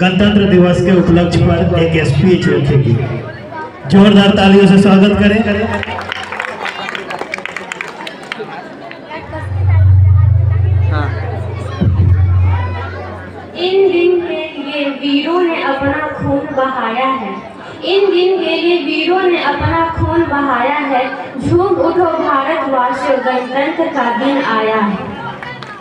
गणतंत्र दिवस के उपलक्ष्य पर एक स्पीच रखेगी। जोरदार तालियों से स्वागत करें। इन दिन के लिए वीरों ने अपना खून बहाया है। इन दिन के लिए वीरों ने अपना खून बहाया है। झूम उठो भारतवासियों, गणतंत्र का दिन आया है।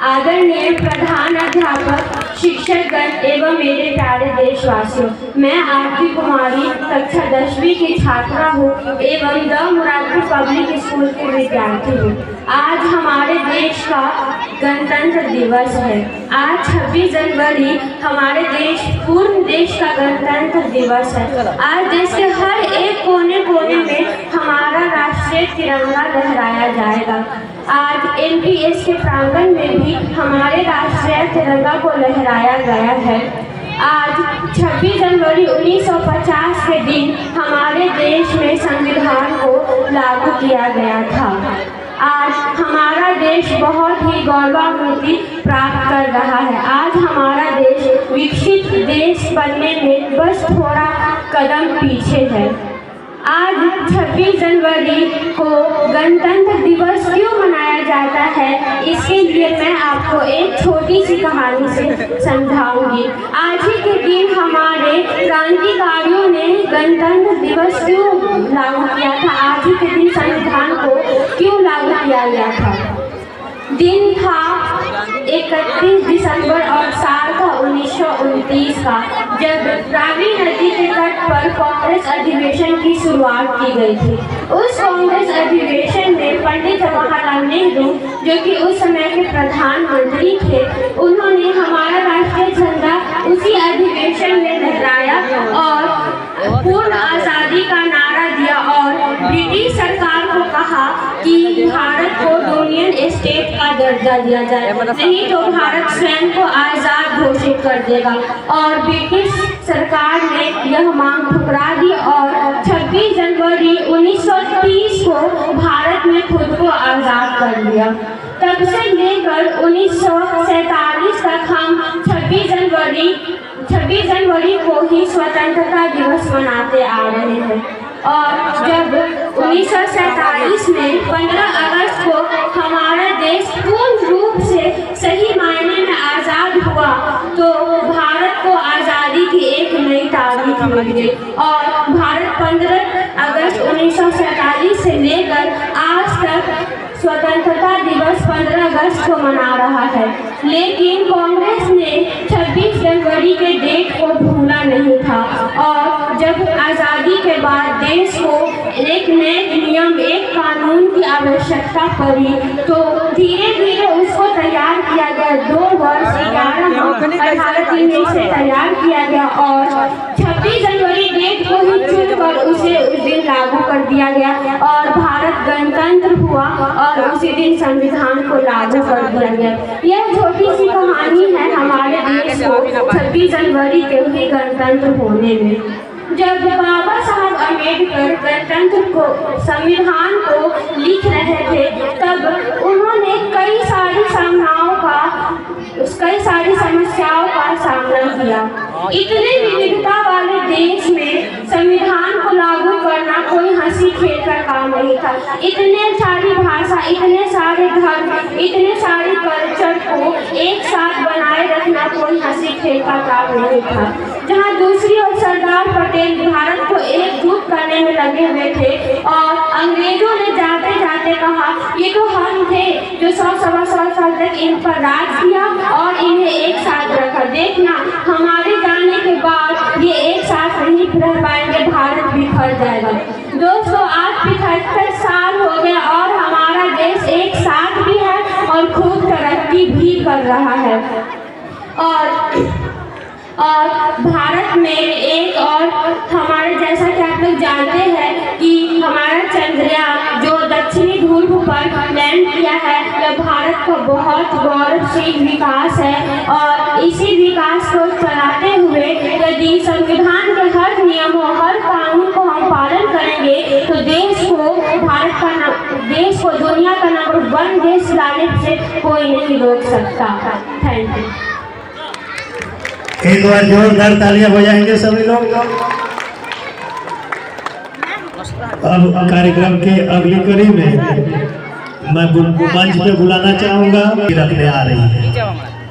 आदरणीय प्रधान अध्यापक, शिक्षकगण एवं मेरे प्यारे देशवासियों, मैं आरती कुमारी कक्षा 10वीं की छात्रा हूँ एवं द मुरादपुर पब्लिक स्कूल के विद्यार्थी हूँ। आज हमारे देश का गणतंत्र दिवस है। आज 26 जनवरी हमारे पूर्ण देश का गणतंत्र दिवस है। आज देश के हर एक कोने कोने में हमारा राष्ट्रीय तिरंगा लहराया जाएगा। आज एमपीएस के प्रांगण में भी हमारे राष्ट्रीय तिरंगा को लहराया गया है। आज 26 जनवरी 1950 के दिन हमारे देश में संविधान को लागू किया गया था। आज हमारा देश बहुत ही गौरवान्वित प्राप्त कर रहा है। आज हमारा देश विकसित देश बनने में बस थोड़ा कदम पीछे है। आज 26 जनवरी को गणतंत्र दिवस क्यों मनाया जाता है, इसके लिए मैं आपको एक छोटी सी कहानी से समझाऊंगी। आज ही के दिन हमारे क्रांतिकारियों ने गणतंत्र दिवस क्यों लागू किया था, आज ही के दिन संविधान को क्यों लागू किया गया था। दिन था 31 दिसंबर और साल था 1929 का, जब रावी नदी के तट पर कांग्रेस अधिवेशन की शुरुआत की गई थी। उस कांग्रेस अधिवेशन में पंडित जवाहरलाल नेहरू, जो कि उस समय के प्रधानमंत्री थे, उन्होंने हमारा राष्ट्रीय झंडा उसी अधिवेशन में लहराया और पूर्ण आज़ादी का नारा दिया और ब्रिटिश सरकार को कहा कि भारत को यूनियन स्टेट का दर्जा दिया जाए, नहीं तो भारत स्वयं को आज़ाद घोषित कर देगा। और ब्रिटिश सरकार ने यह मांग ठुकरा दी और 26 जनवरी 1930 को भारत में खुद को आज़ाद कर लिया। तब से लेकर 1947 तक हम 26 जनवरी को ही स्वतंत्रता दिवस मनाते आ रहे हैं। और जब 1947 में 15 अगस्त को हमारा देश पूर्ण रूप से सही मायने में आज़ाद हुआ, तो भारत को आज़ादी की एक नई तारीख मिल गई और भारत 15 अगस्त 1947 से लेकर आज तक स्वतंत्रता दिवस 15 अगस्त को मना रहा है। लेकिन कांग्रेस ने 26 जनवरी के डेट को भूला नहीं था और जब आज़ादी के बाद देश को एक नए नियम, एक कानून की आवश्यकता पड़ी, तो धीरे धीरे उसको तैयार किया गया। 2 वर्ष 18 दिन में इसे तैयार किया गया और 26 जनवरी डेट को ही चुनकर उसे उस दिन लागू कर दिया गया और भारत गणतंत्र हुआ और उसी दिन संविधान को लागू कर दिया गया। यह छोटी सी कहानी है हमारे देश को 26 जनवरी के ही गणतंत्र होने में। जब बाबा साहब अम्बेडकर गणतंत्र को, संविधान को लिख रहे थे, तब उन्होंने कई सारी समस्याओं का सामना किया। इतने विविधता वाले देश में संविधान को लागू करना कोई हंसी खेल का काम नहीं था। इतने सारी भाषा, इतने सारे धर्म, इतने सारे कल्चर को एक साथ बनाए रखना कोई हंसी खेल का काम नहीं था। जहाँ दूसरी ओर सरदार पटेल भारत को एकजुट करने में लगे हुए थे और अंग्रेजों ने जाते जाते कहा, ये तो हम थे जो 100-125 साल तक इन पर राज किया और इन्हें एक साथ रखा। देखना, हमारे जाने के बाद ये एक साथ नहीं रह पाएंगे, भारत बिखर जाएगा। दोस्तों, आज 75 साल हो गए और हमारा देश एक साथ भी है और खूब तरक्की भी कर रहा है। और भारत में एक और हमारे, जैसा कि आप लोग जानते हैं कि हमारा चंद्रयान जो दक्षिणी ध्रुव पर लैंड किया है, यह भारत का बहुत गौरवशाली विकास है और इसी विकास को चलाते हुए यदि संविधान के हर नियमों, हर कानून को हम पालन करेंगे तो देश को दुनिया का नंबर 1 देश लाने से कोई नहीं रोक सकता। Thank you. एक बार जोरदार तालियां बजाएंगे सभी लोग। अब कार्यक्रम के अगली कड़ी में मैं मंच पे बुलाना चाहूंगा, रखने आ रही है,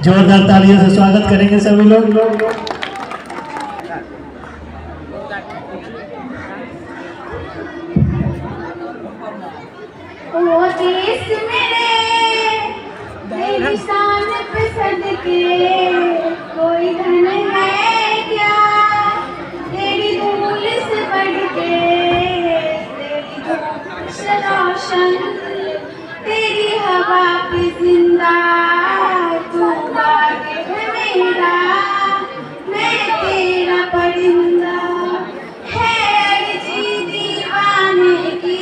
जोरदार तालियों से स्वागत करेंगे सभी लोग। ओ देश मेरे तेरी शान पे सदके कोई धन है क्या तेरी धूल से बढ़ के तेरी धूप से रोशन तेरी हवा पे जिंदा तू बाग है मेरा मैं तेरा परिंदा है अर्जी दीवाने की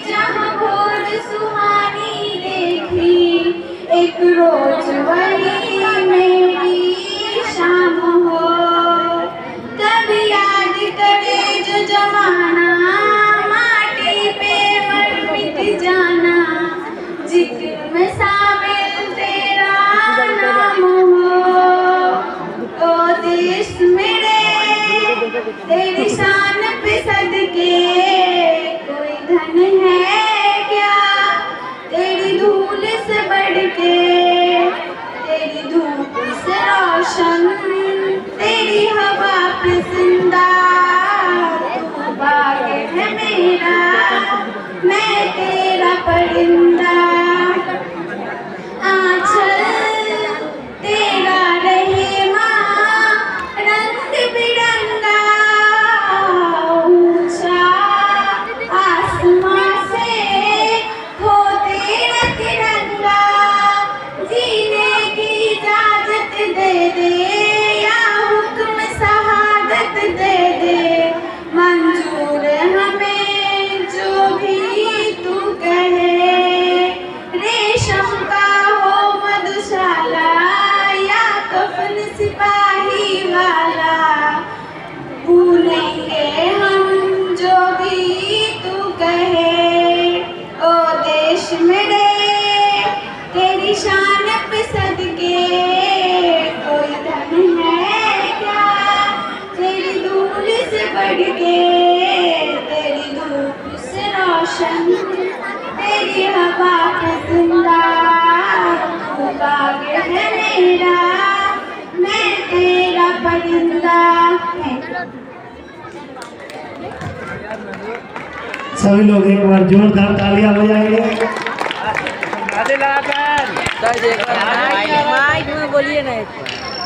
जहाँ भोर सुहानी देखी एक रोज वही मेरी शाम हो तब याद करे जो जमाना माटी पे मर मिट जाना जिक्र में शामिल तेरा नाम हो ओ देश मेरे तेरी शान पे सदके कोई धन है क्या तेरी धूल से बढ़ के तेरी धूप से रोशन तेरी हवा पे जिंदा तू बाग है मेरा मैं तेरा परिंदा आंचल तेरा रहे माँ रंग बिरंगा ऊंचा आसमां से हो तेरा तिरंगा जीने की इजाजत दे दे या हुक्म शहादत दे दे मंजूर हमें जो भी तू कहे रेशम का हो मधुशाला या कफन सिपाही वाला भूलेंगे हम जो भी तू कहे ओ देश मेरे तेरी शान पे सदके कोई धन है क्या तेरी धूल से बढ़ के तेरी धूप से रोशन तेरी हवा पे जिंदा तू बाग है मेरा मैं तेरा परिंदा। सभी लोग एक बार जोरदार तालियां बजाएंगे। माइक में बोलिए ना एक बार।